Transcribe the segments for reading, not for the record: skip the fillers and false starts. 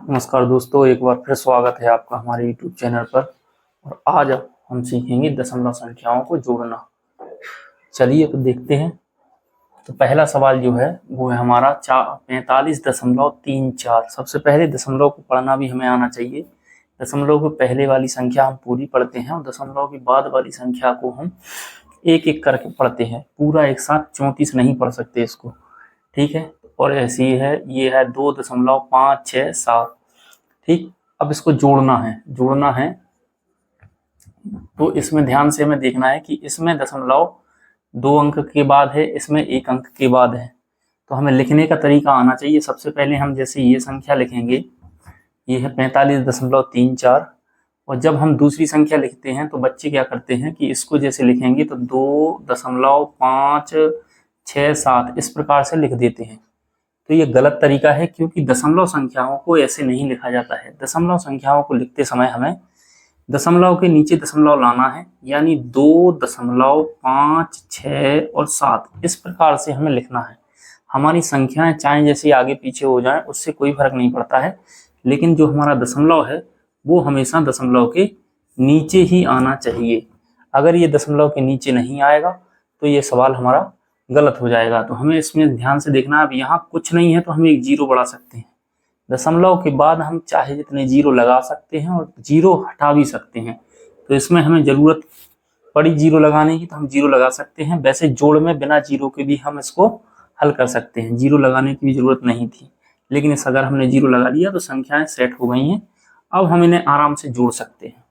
नमस्कार दोस्तों, एक बार फिर स्वागत है आपका हमारे YouTube चैनल पर। और आज हम सीखेंगे दशमलव संख्याओं को जोड़ना। चलिए तो देखते हैं। तो पहला सवाल जो है वो है हमारा 45.34। सबसे पहले दशमलव को पढ़ना भी हमें आना चाहिए। दशमलव को पहले वाली संख्या हम पूरी पढ़ते हैं और दशमलव के बाद वाली संख्या को हम एक एक करके पढ़ते हैं। पूरा एक साथ 34 नहीं पढ़ सकते इसको, ठीक है। और ऐसी है, ये है 2.567, ठीक। अब इसको जोड़ना है। तो इसमें ध्यान से हमें देखना है कि इसमें दशमलव 2 अंक के बाद है, इसमें 1 अंक के बाद है। तो हमें लिखने का तरीका आना चाहिए। सबसे पहले हम जैसे ये संख्या लिखेंगे, ये है 45.34। और जब हम दूसरी संख्या लिखते हैं तो बच्चे क्या करते हैं कि इसको जैसे लिखेंगे तो 2.567 इस प्रकार से लिख देते हैं। तो ये गलत तरीका है, क्योंकि दशमलव संख्याओं को ऐसे नहीं लिखा जाता है। दशमलव संख्याओं को लिखते समय हमें दशमलव के नीचे दशमलव लाना है, यानी 2.5, 6 और 7 इस प्रकार से हमें लिखना है। हमारी संख्याएं चाहे जैसे आगे पीछे हो जाएं, उससे कोई फर्क नहीं पड़ता है, लेकिन जो हमारा दशमलव है वो हमेशा दशमलव के नीचे ही आना चाहिए। अगर ये दशमलव के नीचे नहीं आएगा तो ये सवाल हमारा गलत हो जाएगा। तो हमें इसमें ध्यान से देखना है। अब यहाँ कुछ नहीं है तो हम एक जीरो बढ़ा सकते हैं। दशमलव के बाद हम चाहे जितने जीरो लगा सकते हैं और जीरो हटा भी सकते हैं। तो इसमें हमें जरूरत पड़ी जीरो लगाने की तो हम जीरो लगा सकते हैं। वैसे जोड़ में बिना जीरो के भी हम इसको हल कर सकते हैं, जीरो लगाने की भी जरूरत नहीं थी। लेकिन इस अगर हमने जीरो लगा लिया तो संख्याएं सेट हो गई हैं। अब हम इन्हें आराम से जोड़ सकते हैं।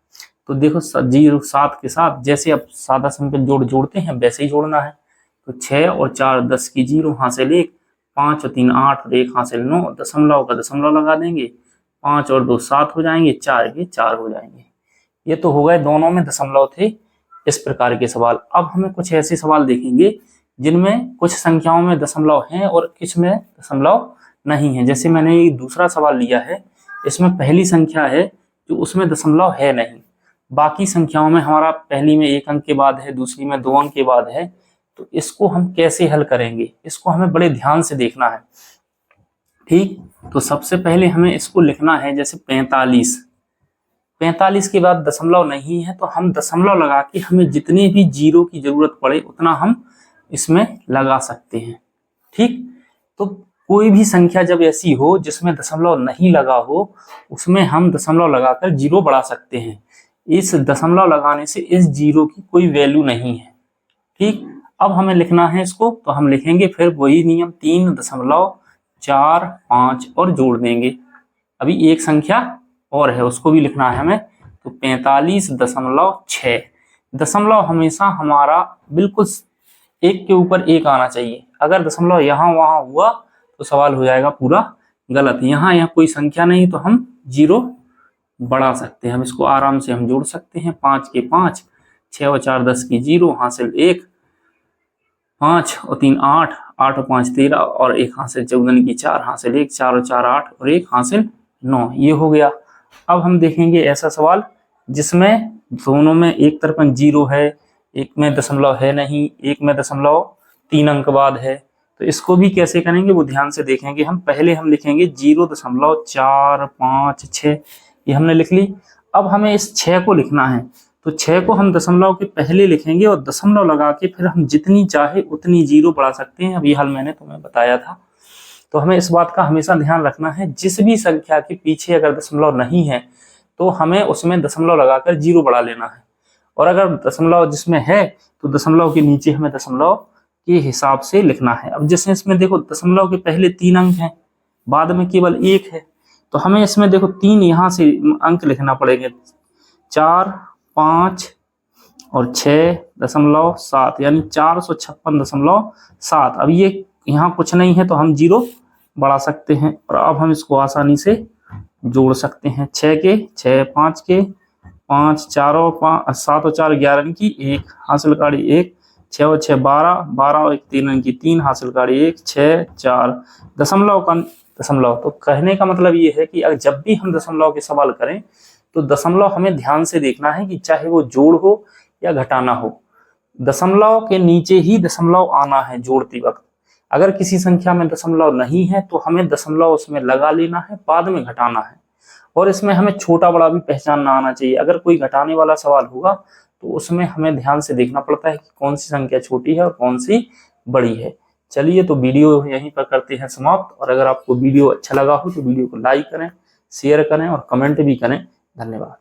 तो देखो 0 7 के साथ जैसे अब सादा सिंपल जोड़ते हैं वैसे ही जोड़ना है। तो 6 और 4 10 की 0 हासिल 1, 5 और 3 8 और 1 हासिल 9। दशमलव का दशमलव लगा देंगे, 5 और 2 7 हो जाएंगे, 4 के 4 हो जाएंगे। ये तो हो गए, दोनों में दशमलव थे। इस प्रकार के सवाल। अब हमें कुछ ऐसे सवाल देखेंगे जिनमें कुछ संख्याओं में दशमलव हैं और कुछ में दशमलव नहीं है। जैसे मैंने ये दूसरा सवाल लिया है, इसमें पहली संख्या है जो उसमें दशमलव है नहीं। बाकी संख्याओं में हमारा पहली में 1 अंक के बाद है, दूसरी में 2 अंक के बाद है। तो इसको हम कैसे हल करेंगे, इसको हमें बड़े ध्यान से देखना है, ठीक। तो सबसे पहले हमें इसको लिखना है जैसे 45 के बाद दशमलव नहीं है तो हम दशमलव लगा के हमें जितने भी जीरो की जरूरत पड़े उतना हम इसमें लगा सकते हैं, ठीक। तो कोई भी संख्या जब ऐसी हो जिसमें दशमलव नहीं लगा हो, उसमें हम दशमलव लगाकर जीरो बढ़ा सकते हैं। इस दशमलव लगाने से इस जीरो की कोई वैल्यू नहीं है, ठीक। अब हमें लिखना है इसको, तो हम लिखेंगे फिर वही नियम 3.45 और जोड़ देंगे। अभी एक संख्या और है उसको भी लिखना है हमें। तो 45.6। दशमलव हमेशा हमारा बिल्कुल एक के ऊपर एक आना चाहिए। अगर दशमलव यहाँ वहां हुआ तो सवाल हो जाएगा पूरा गलत। यहाँ कोई संख्या नहीं तो हम जीरो बढ़ा सकते हैं। हम इसको आराम से हम जोड़ सकते हैं। 5 के 5, 6 और 4 10 की 0 हासिल 1, 5 और 3 8, 8 और 5 13 और 1 हासिल 14 की 4 हासिल 1, 4 और 4 8 और 1 हासिल 9। ये हो गया। अब हम देखेंगे ऐसा सवाल जिसमें दोनों में एक तरफ 0 है, एक में दशमलव है नहीं, एक में दशमलव 3 अंक बाद है। तो इसको भी कैसे करेंगे वो ध्यान से देखेंगे। हम पहले हम लिखेंगे 0.456, ये हमने लिख ली। अब हमें इस 6 को लिखना है। तो 6 को हम दशमलव के पहले लिखेंगे और दशमलव लगा के फिर हम जितनी चाहे उतनी जीरो बढ़ा सकते हैं। अब ये हल मैंने तुम्हें बताया था। तो हमें इस बात का हमेशा ध्यान रखना है, जिस भी संख्या के पीछे अगर दशमलव नहीं है तो हमें उसमें दशमलव लगाकर जीरो बढ़ा लेना है। और अगर दशमलव जिसमें है तो दशमलव के नीचे हमें दशमलव के हिसाब से लिखना है। अब जैसे इसमें देखो दशमलव के पहले 3 अंक हैं, बाद में केवल 1 है। तो हमें इसमें देखो 3 यहाँ से अंक लिखना पड़ेंगे, 4, 5 और 6.7, यानी 456.7। अब ये यहाँ कुछ नहीं है तो हम जीरो बढ़ा सकते हैं। और अब हम इसको आसानी से जोड़ सकते हैं। 6 के 6, 5 के 5, 4 और 5, 7 और 4 11 की 1 हासिल काड़ी 1, 6 और 6 12, 12 और 1 3 की 3 हासिल काड़ी 1, 6 4। दशमलव का दशमलव। तो कहने का मतलब ये है कि अगर जब भी हम दशमलव के सवाल करें तो दशमलव हमें ध्यान से देखना है कि चाहे वो जोड़ हो या घटाना हो, दशमलव के नीचे ही दशमलव आना है जोड़ती वक्त। अगर किसी संख्या में दशमलव नहीं है तो हमें दशमलव उसमें लगा लेना है, बाद में घटाना है। और इसमें हमें छोटा बड़ा भी पहचानना आना चाहिए। अगर कोई घटाने वाला सवाल होगा तो उसमें हमें ध्यान से देखना पड़ता है कि कौन सी संख्या छोटी है और कौन सी बड़ी है। चलिए, तो वीडियो यहीं पर करते हैं समाप्त। और अगर आपको वीडियो अच्छा लगा हो तो वीडियो को लाइक करें, शेयर करें और कमेंट भी करें। धन्यवाद।